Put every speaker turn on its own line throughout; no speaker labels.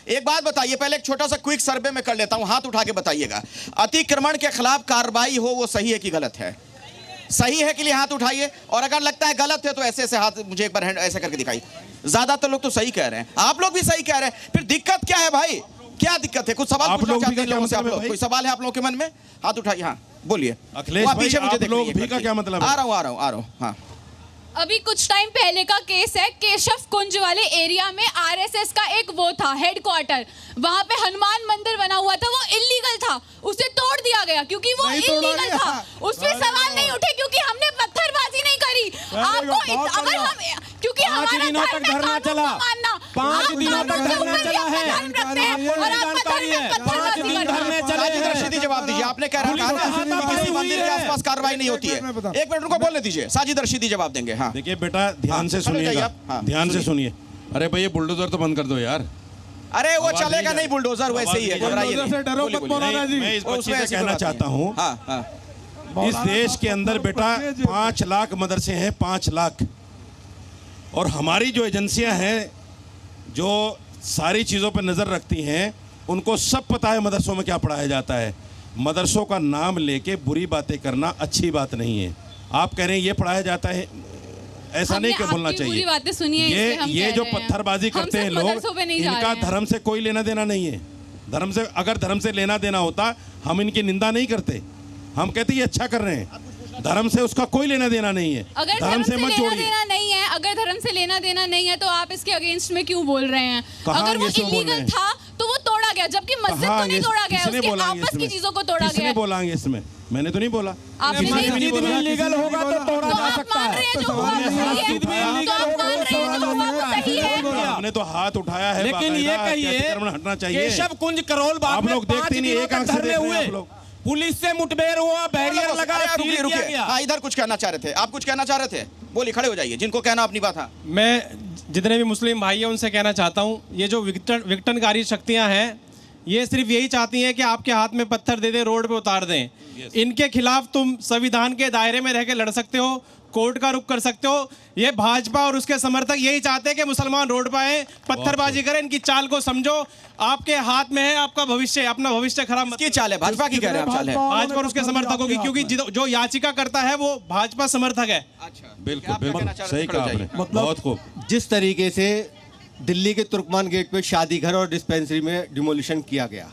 एक बात बताइए, पहले एक छोटा सा क्विक सर्वे में कर लेता हूं, हाथ उठा के बताइएगा, अतिक्रमण के खिलाफ कार्रवाई हो वो सही है कि गलत है? सही है के लिए हाथ उठाइए, और अगर लगता है गलत है तो ऐसे ऐसे हाथ मुझे एक बार हैंड ऐसे करके दिखाइए। ज्यादातर लोग तो सही कह रहे हैं, आप लोग भी सही कह रहे हैं, फिर दिक्कत क्या है भाई? क्या दिक्कत है? कुछ सवाल पूछना चाहते हैं लोगों से आप लोग? कोई सवाल है आप लोगों के मन में? हाथ उठाइए, हाँ बोलिए।
अखिलेश भाई, आप लोग भी का क्या मतलब है?
आ रहा हूँ हाँ।
अभी कुछ टाइम पहले का केस है, केशव कुंज वाले एरिया में आरएसएस का एक वो था हेडक्वार्टर, वहां पे हनुमान मंदिर बना हुआ था, वो इलीगल था, उसे तोड़ दिया गया क्योंकि वो इलीगल था। उसमें सवाल नहीं उठे क्योंकि हमने पत्थरबाजी नहीं करी। आपको अगर हम क्योंकि हमारा
दिनों तक धरना चला, 5 दिनों तक धरना चला है, जानकारी है, 5 दिन धरने चले।
सीधी जवाब दीजिए, आपने कह रखा ना किसी मंदिर के आसपास कार्रवाई नहीं होती है। एक मिनट उनको बोलने दीजिए, साजिद रशीदी जवाब देंगे। हाँ
देखिए बेटा, ध्यान से सुनिएगा, ध्यान से सुनिए। अरे भाई ये बुलडोजर तो बंद कर दो यार।
अरे वो चलेगा नहीं, बुलडोजर वैसे ही है, घबराइए नहीं।
मैं इस बच्ची से कहना चाहता हूँ, इस देश के अंदर बेटा 5 लाख मदरसे हैं, 5 लाख, और हमारी जो एजेंसियां हैं जो सारी चीज़ों पर नज़र रखती हैं, उनको सब पता है मदरसों में क्या पढ़ाया जाता है। मदरसों का नाम लेके बुरी बातें करना अच्छी बात नहीं है। आप कह रहे हैं ये पढ़ाया जाता है, ऐसा नहीं क्यों बोलना चाहिए। ये जो पत्थरबाजी करते हैं लोग, इनका धर्म से कोई लेना देना नहीं है। धर्म से, अगर धर्म से लेना देना होता हम इनकी निंदा नहीं करते, हम कहते ये अच्छा कर रहे हैं। धर्म से उसका कोई लेना देना नहीं है,
अगर
धर्म से मत जोड़िए।
अगर धर्म से लेना देना नहीं है तो आप इसके अगेंस्ट में क्यों बोल रहे हैं? अगर वो इलीगल था तो वो तोड़ा गया, जबकि मस्जिद तो नहीं तोड़ा गया, उसके आपस की चीजों को तोड़ा गया।
किसने बोलाएंगे इसमें? मैंने तो नहीं बोला।
आपने नहीं बोला
इलीगल होगा तो तोड़ा जा सकता है।
हमने तो हाथ उठाया है,
लेकिन ये कहिए
हटना चाहिए।
केशव कुंज करोल बाग में
आप लोग देखते नहीं, एक आंख से देख रहे हैं आप लोग।
पुलिस से मुठभेड़ हुआ, बैरियर लगा,
रुकिए। हाँ इधर कुछ कहना चाह रहे थे आप, कुछ कहना चाह रहे थे, बोलिए, खड़े हो जाइए, जिनको कहना अपनी बात। हाँ
मैं जितने भी मुस्लिम भाई हैं उनसे कहना चाहता हूँ, ये जो विघटनकारी शक्तियाँ हैं ये सिर्फ यही चाहती हैं कि आपके हाथ में पत्थर दे दे, रोड पे उतार दें। इनके खिलाफ तुम संविधान के दायरे में रह के लड़ सकते हो, कोर्ट का रुख कर सकते हो। ये भाजपा और उसके समर्थक यही चाहते हैं कि मुसलमान रोड पर आए, पत्थरबाजी करें। इनकी चाल को समझो, आपके हाथ में है आपका भविष्य, अपना भविष्य खराब
की चाल है, भाजपा की कह रहे हैं आप चाल है,
भाजपा और उसके समर्थकों की, क्योंकि जो याचिका करता है वो भाजपा समर्थक है।
अच्छा
बिल्कुल बिल्कुल सही कहा आपने, बहुत खूब।
जिस तरीके से दिल्ली के तुर्कमान गेट पे शादी घर और डिस्पेंसरी में डिमोलिशन किया गया,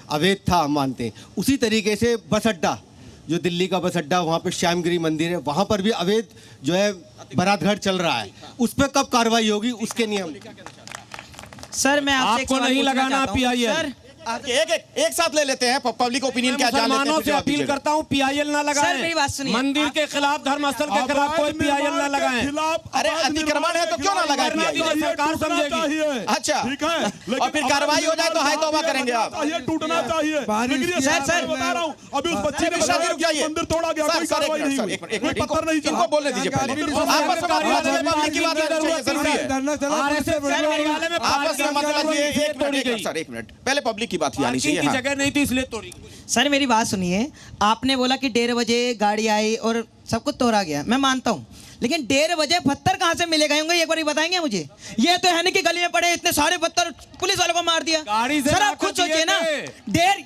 अवैध था हम मानते हैं, उसी तरीके से बस अड्डा, जो दिल्ली का बस अड्डा, वहाँ पे श्यामगिरी मंदिर है, वहाँ पर भी अवैध जो है बारात घर चल रहा है, उस पर कब कार्रवाई होगी? उसके नियम।
सर मैं आपको
नहीं लगाना PIL,
एक साथ ले लेते हैं, पब्लिक ओपिनियन क्या जान लेते हैं।
से अपील करता हूँ PIL ना लगाएं।
सर मेरी बात सुनिए,
मंदिर के खिलाफ, धर्मस्थल के खिलाफ कोई PIL ना लगाएं।
अरे अतिक्रमण है तो क्यों ना लगाए PIL?
सरकार समझेगी।
अच्छा ठीक है, और फिर कार्रवाई हो जाए तो हाय तौबा करेंगे आप।
ये टूटना चाहिए।
सर
बता रहा हूँ, अभी उस बच्चे के मंदिर तोड़ा गया, कोई कार्रवाई नहीं हुई, कोई पत्थर नहीं चला।
इनको बोलने दीजिए पहले, आपस में पब्लिक की बात जरूरी है, आपस में मतलब एक मिनट पहले पब्लिक की बात आनी चाहिए।
जगह नहीं थी इसलिए तोड़ी।
सर मेरी बात सुनिए, आपने बोला कि 1:30 बजे गाड़ी आई और सब कुछ तोड़ा गया, मैं मानता हूँ, लेकिन 1:30 बजे पत्थर कहाँ से मिले गए होंगे एक बार बताएंगे मुझे? ये तो है नहीं कि गली में पड़े इतने सारे पत्थर पुलिस वालों को मार दिया। सर आप खुद सोचिए ना,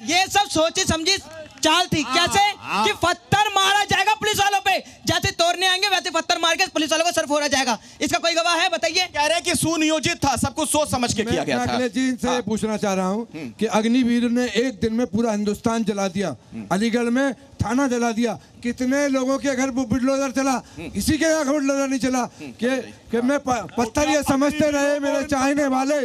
ये सब सोची समझी चाल थी। कैसे कि पत्थर मारा जाएगा पुलिस वालों पे, जैसे तोड़ने आएंगे वैसे पत्थर मार के पुलिस वालों को सर फोड़ा जाएगा। इसका कोई गवाह है? बताइए।
कह रहे हैं कि सुनियोजित था, सब कुछ सोच समझ के किया गया था।
अखिलेश जी से पूछना चाह रहा हूँ कि अग्निवीर ने एक दिन में पूरा हिंदुस्तान जला दिया, अलीगढ़ में थाना जला दिया, कितने लोगों के घर बुलडोजर चला, किसी के घर बुलडोजर नहीं चला। कि मैं पत्थर ये समझते रहे मेरे चाहने वाले,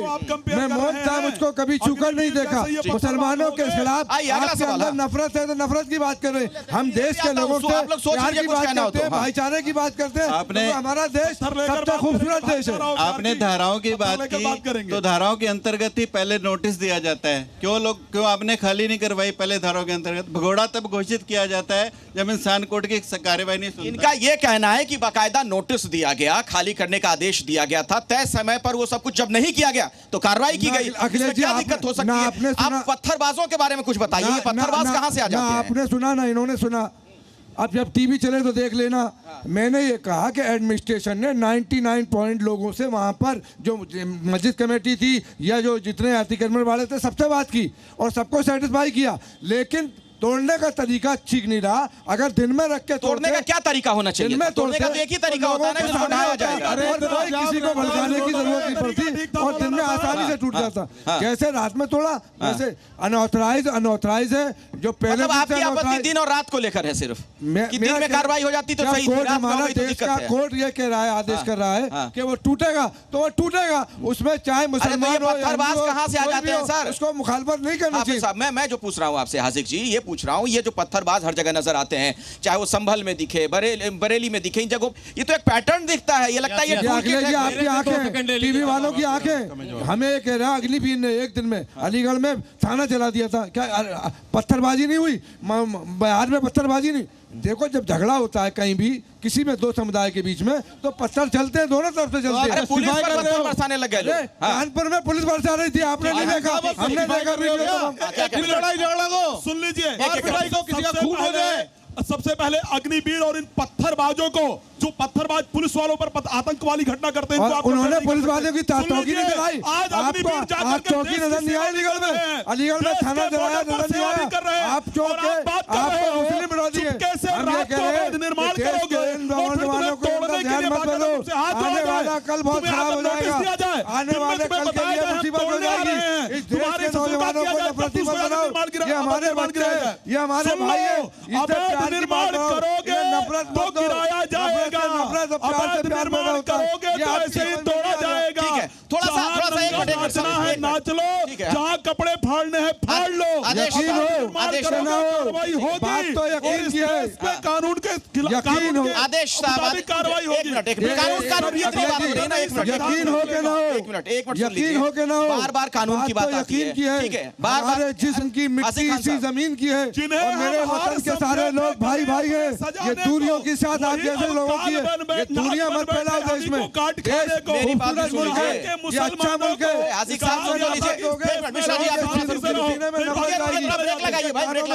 मैं मौत था मुझको कभी छूकर नहीं देखा। मुसलमानों के खिलाफ आपके अंदर नफरत है तो नफरत की बात कर रहे हैं। हम देश के लोगों से प्यार की बात करते हैं, भाईचारे की बात करते हैं। आपने हमारा देश सबसे खूबसूरत देश है।
आपने धाराओं की बात की तो धाराओं के अंतर्गत ही पहले नोटिस दिया जाता है। क्यों आपने खाली नहीं करवाई पहले धाराओं के अंतर्गत? भगोड़ा तब घोषित किया जाता है जब इंसान कोर्ट की कार्रवाई नहीं सुनता।
इनका यह कहना है कि बाकायदा नोटिस दिया गया, खाली करने का आदेश दिया गया था, तय समय पर वो सब कुछ जब नहीं किया गया तो कार्रवाई की गई। इसमें क्या दिक्कत हो सकती है? आप पत्थरबाजों के बारे में कुछ बताइए, पत्थरबाज कहां से आ जाते हैं?
आपने सुना ना, इन्होंने सुना अब जब टीवी चले तो देख लेना। मैंने ये कहा कि एडमिनिस्ट्रेशन ने 99 पॉइंट लोगों से वहाँ पर जो मस्जिद कमेटी थी या जो जितने अतिक्रमण वाले थे सबसे बात की और सबको सेटिस्फाई किया, लेकिन तोड़ने का तरीका ठीक नहीं रहा। अगर दिन में रख के
तोड़ने का क्या तरीका होना चाहिए? तोड़ने का तो एक ही तरीका होता है ना, जिसको ढाया जाएगा।
किसी को भड़काने की जरूरत नहीं पड़ती और दिन में आसानी से टूट जाता। जैसे रात में तोड़ा वैसे अनऑथराइज है। जो पहले
आपकी आपत्ति दिन और रात को लेकर है, सिर्फ कि दिन में कार्रवाई हो जाती तो सही।
कोर्ट हमारा देश का कोर्ट ये कह रहा है, आदेश कर रहा है कि वो टूटेगा तो वो टूटेगा, उसमें चाहे मुसलमान हो
कहां से आ जाते हैं सर?
उसको मुखालफत नहीं करना चाहिए।
मैं जो पूछ रहा हूँ आपसे हासिक जी, ये पूछ रहा हूँ, ये जो पत्थरबाज हर जगह नजर आते हैं, चाहे वो संभल में दिखे, बरेली में दिखे, इन जगहों ये तो एक पैटर्न दिखता है। ये लगता है ये
आपकी आंखें, टीवी वालों की आंखें हमें ये कह रहा है अग्निवीर ने एक दिन में अलीगढ़ में थाना चला दिया था। क्या पत्थरबाजी नहीं हुई? बिहार में पत्थरबाजी नहीं? देखो जब झगड़ा होता है कहीं भी किसी में दो समुदाय के बीच में तो पत्थर चलते हैं, दोनों तरफ से चलते हैं।
पुलिस पर पत्थर बरसाने लग गए।
कानपुर में पुलिस बरसा रही थी, आपने नहीं देखा? हमने देखा।
लड़ाई झगड़ा को सुन लीजिए, किसी का खून हो जाए, सबसे पहले अग्निवीर और इन पत्थरबाजों को, जो पत्थरबाज पुलिस वालों पर आतंक वाली घटना करते हैं,
उन्होंने पुलिस वालों की चौकी नहीं जलाई। आप चौकी नजर नहीं आए अलीगढ़ में? अलीगढ़ में थाना जलाया नजर नहीं आया? आप चौक आपको मुस्लिम विरोधी है। हम ये कह रहे हैं
निर्माण करोगे,
नौजवानों को ध्यान मत दो। आने वाला कल बहुत खराब हो जाएगा। आने वाले कल के लिए मुसीबत हो जाएगी। इस देश के नौजवानों को नफरती मत बनाओ। ये हमारे बच्चे हैं, ये हमारे भाई है।
निर्माण करोगे तो गिराया जाएगा, अवैध निर्माण करोगे तो ऐसे ही तोड़ा जाएगा।
थोड़ा सा
नाचना है नाच लो, जहाँ कपड़े फाड़ने हैं फाड़ लो।
यकीन हो,
कार्रवाई होगी,
बात तो यकीन की है।
इसमें कानून के
यकीन हो,
आदेश साहब
कार्रवाई होगी।
यकीन हो के ना हो, यकीन हो के ना हो,
बार कानून की बात आती है।
ठीक है, बार जिस्म की मिट्टी इसी जमीन की है और मेरे वतन के सारे लोग भाई भाई है। ये दूरियों के साथ आप जैसे लोगों की है, ये दूरियां मत फैलाओ देश में।
मेरी बात सुन लीजिए,
ये अच्छा मुल्क है।
आसिफ साहब सुन लीजिए, मिश्रा जी आप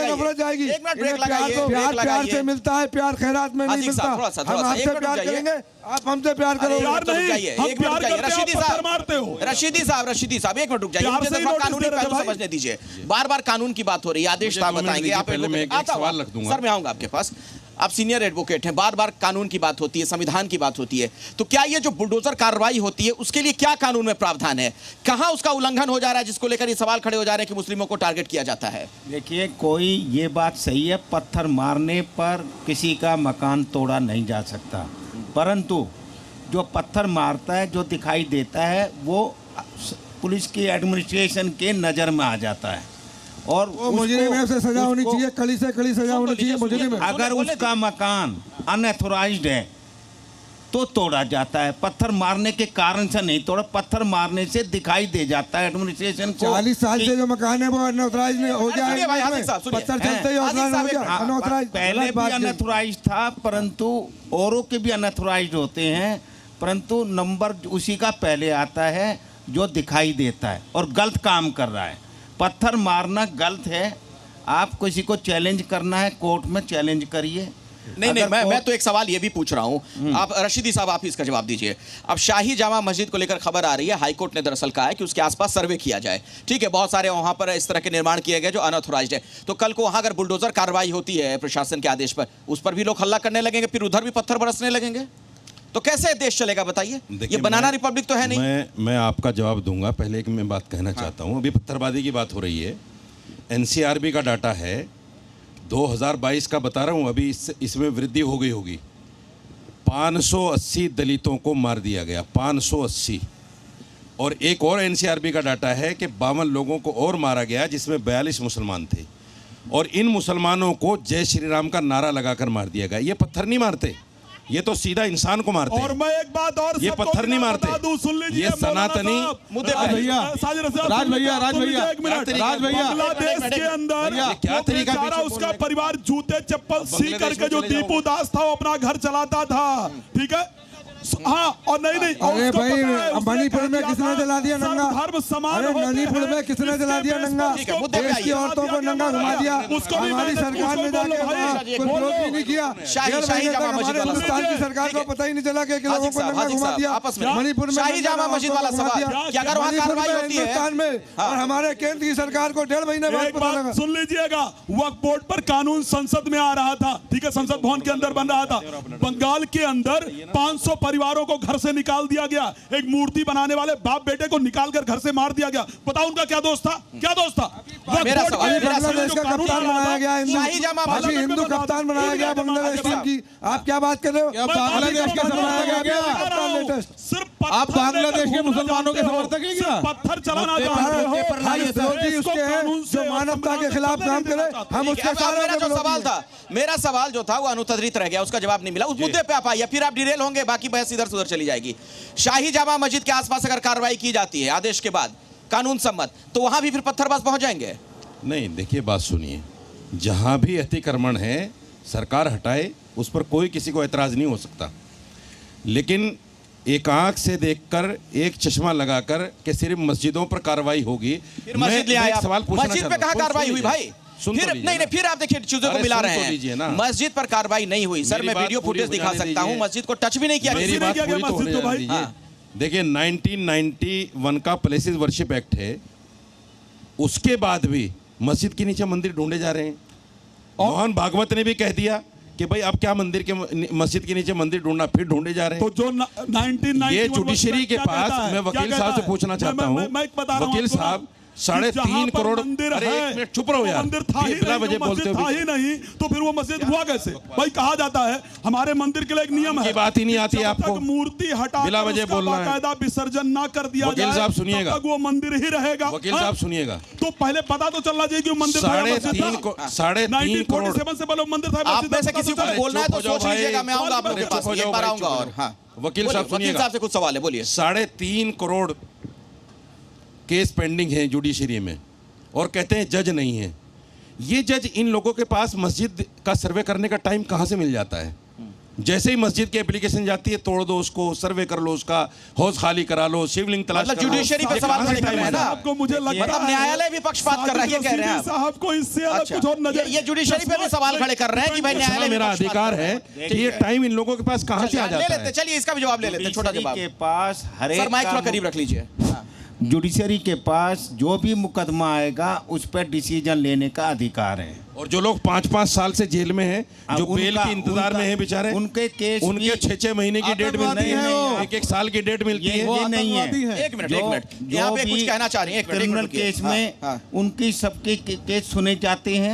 नफरत जाएगी। प्यार से मिलता है, प्यार खैरात में नहीं मिलता। हम आपसे प्यार करेंगे, आप हमसे प्यार करोगे।
रशीदी साहब एक मिनट रुक जाइए, मुझे दफा कानूनी पहलू समझने दीजिए। बार कानून की बात हो रही है, आदेश साहब बताएंगे। आप
सवाल रख दूंगा
सर, मैं आऊंगा आपके पास। आप सीनियर एडवोकेट हैं, बार कानून की बात होती है, संविधान की बात होती है, तो क्या ये जो बुलडोजर कार्रवाई होती है उसके लिए क्या कानून में प्रावधान है? कहां उसका उल्लंघन हो जा रहा है जिसको लेकर ये सवाल खड़े हो जा रहे हैं कि मुस्लिमों को टारगेट किया जाता है?
देखिए, कोई ये बात सही है, पत्थर मारने पर किसी का मकान तोड़ा नहीं जा सकता, परंतु जो पत्थर मारता है, जो दिखाई देता है, वो पुलिस की एडमिनिस्ट्रेशन के नज़र में आ जाता है और
मुजरिम से सजा होनी चाहिए, कड़ी से कड़ी सजा होनी चाहिए मुजरिम।
अगर उसका मकान अनऑथराइज्ड है तो तोड़ा जाता है। पत्थर मारने के कारण से नहीं तोड़ा, पत्थर मारने से दिखाई दे जाता है एडमिनिस्ट्रेशन को।
40 साल से जो मकान है वो अनऑथराइज्ड हो जाए, पत्थर चलते ही अनऑथराइज्ड।
पहले भी अनऑथराइज्ड था, परंतु औरों के भी अनऑथराइज्ड होते हैं, परंतु नंबर उसी का पहले आता है जो दिखाई देता है और गलत काम कर रहा है। पत्थर मारना गलत है। आप किसी को चैलेंज करना है, कोर्ट में चैलेंज करिए।
नहीं, मैं तो एक सवाल ये भी पूछ रहा हूं, आप रशीदी साहब आप इसका जवाब दीजिए। अब शाही जामा मस्जिद को लेकर खबर आ रही है, हाईकोर्ट ने दरअसल कहा है कि उसके आसपास सर्वे किया जाए। ठीक है, बहुत सारे वहां पर इस तरह के निर्माण किए गए जो अनऑथराइज्ड है, तो कल को वहां अगर बुलडोजर कार्रवाई होती है प्रशासन के आदेश पर, उस पर भी लोग हल्ला करने लगेंगे, फिर उधर भी पत्थर बरसने लगेंगे, तो कैसे देश चलेगा बताइए? ये बनाना रिपब्लिक तो है नहीं।
मैं आपका जवाब दूंगा, पहले एक मैं बात कहना चाहता हूं। अभी पत्थरबाजी की बात हो रही है, एनसीआरबी का डाटा है 2022 का बता रहा हूं, अभी इसमें वृद्धि हो गई होगी। 580 दलितों को मार दिया गया, 580। और एक और एनसीआरबी का डाटा है कि 52 लोगों को और मारा गया, जिसमें 42 मुसलमान थे, और इन मुसलमानों को जय श्री राम का नारा लगाकर मार दिया गया। ये पत्थर नहीं मारते, ये तो सीधा इंसान को मारते हैं।
और मैं एक बात और
ये पत्थर नहीं मारते, ये सनातनी
मुद्दे राज भैया बांग्लादेश के अंदर
क्या तरीका,
उसका परिवार जूते चप्पल सी करके जो दीपू दास था वो अपना घर चलाता था, ठीक है, हाँ और नहीं
अरे भाई मणिपुर में किसने जला दिया नंगा? अरे मणिपुर में किसने जला दिया नंगा? देश की औरतों को नंगा घुमा दिया। हमारी सरकार ने जाके कोई विरोध भी नहीं किया। हमारे हिंदुस्तान की सरकार को पता ही नहीं चला कि लोगों को नंगा घुमा दिया। मणिपुर में
शाही जामा मस्जिद वाला सवाल कि अगर वहां कार्रवाई होती है
हिंदुस्तान में और हमारे केंद्र की सरकार को 1.5 महीने बाद पता लगा।
सुन लीजिएगा, वक्फ बोर्ड पर कानून संसद में आ रहा था, ठीक है, संसद भवन के अंदर बन रहा था। बंगाल के अंदर 500 परिवारों को घर से निकाल दिया गया। एक मूर्ति बनाने वाले बाप बेटे को निकाल कर घर से मार दिया गया। बताओ उनका क्या दोष था? क्या दोष था?
बांग्लादेश का कप्तान बनाया गया, हिंदू कप्तान बनाया गया बांग्लादेश टीम की। आप क्या बात कर रहे हो? बांग्लादेश का बनाया गया लेटेस्ट।
सिर्फ
आप बांग्लादेश के मुसलमानों के समर्थक हैं क्या?
पत्थर चलाना
विरोधी उसके हैं जो मानवता के खिलाफ काम करे, हम उसके सारे।
मेरा जो सवाल था, मेरा सवाल जो था वो अनुत्तरित रह गया, उसका जवाब नहीं मिला। उस मुद्दे पे आप आइए, फिर आप डिरेल होंगे, बाकी बहस इधर से उधर चली जाएगी। शाही जामा मस्जिद के आसपास अगर कार्रवाई की जाती है आदेश के बाद कानून सम्मत, तो वहां भी फिर पत्थरबाज पहुंच जाएंगे?
नहीं, देखिए बात सुनिए, जहां भी अतिक्रमण है सरकार हटाए, उस पर कोई किसी को एतराज नहीं हो सकता। लेकिन एक आंख से देखकर, एक चश्मा लगाकर कि सिर्फ मस्जिदों पर कार्रवाई होगी।
मस्जिद ले आए आप,
सवाल पूछना
मस्जिद पे कहाँ कार्रवाई हुई भाई? फिर नहीं, फिर आप देखिए चीजों को मिला रहे हैं। मस्जिद पर कार्रवाई नहीं हुई सर, मैं वीडियो फुटेज दिखा सकता हूं, मस्जिद को टच भी नहीं किया।
मेरी बात पूरी तो होने दीजिए। देखिए 1991 का प्लेसेस वर्शिप एक्ट है, उसके बाद भी मस्जिद के नीचे मंदिर ढूंढे जा रहे हैं। मोहन भागवत ने भी कह दिया कि भाई अब क्या मंदिर के मस्जिद के नीचे मंदिर ढूंढना, फिर ढूंढे जा रहे हैं।
तो जो 1991
ये जुडिशरी के पास, मैं वकील साहब से पूछना चाहता हूँ, वकील साहब 3.5 करोड़
मंदिर है,
एक मिनट चुप रहो यार,
मंदिर था ही नहीं, तो फिर वो मस्जिद हुआ कैसे? भाई कहा जाता है हमारे मंदिर के लिए एक नियम है,
बात ही नहीं आती आपको,
मूर्ति हटा
बिला वजह बोलना है,
बाकायदा विसर्जन ना कर दिया जाए,
वकील साहब सुनिएगा,
वो मंदिर ही रहेगा।
वकील साहब सुनिएगा,
तो पहले पता तो चलना चाहिए कि मंदिर
3.5 करोड़
से पहले मंदिर था।
आप में से किसी को बोलना है तो सोच लीजिएगा, मैं आऊंगा आप लोगों के पास, एक बार आऊंगा। और हाँ
वकील साहब सुनिएगा,
वकील साहब से कुछ सवाल है, बोलिए।
3.5 करोड़ केस पेंडिंग है जुडिशरी में, और कहते हैं जज नहीं है। ये जज इन लोगों के पास मस्जिद का सर्वे करने का टाइम कहाँ से मिल जाता है? जैसे ही मस्जिद की एप्लीकेशन जाती है, तोड़ दो उसको, सर्वे कर लो उसका, हौज खाली करा लो, शिवलिंग तलाश कर लो।
जुडिशरी पे सवाल खड़े कर रहे हैं ना,
आपको मुझे लगता है
न्यायालय भी पक्षपात कर रहा है, ये कह रहे हैं
साहब को इससे अलग कुछ और नजर।
ये जुडिशरी पे भी सवाल खड़े कर रहे हैं कि भाई न्यायालय
मेरा अधिकार है कि ये टाइम इन लोगों के पास कहाँ से आ जाता है?
चलिए इसका भी जवाब ले लेते हैं, छोटा जवाब
के पास हर एक
माइक थोड़ा करीब रख लीजिए।
जुडिशरी के पास जो भी मुकदमा आएगा उस पर डिसीजन लेने का अधिकार है।
और जो लोग 5-5 साल से जेल में हैं, जो बेल के इंतजार में हैं बेचारे,
उनके केस,
उनके 6-6 महीने की डेट मिलती है, 1-1 साल की डेट मिलती है।
ये नहीं है।
एक मिनट यहाँ पे कुछ कहना चाह रही है,
क्रिमिनल केस में उनकी सबके केस सुने जाते हैं।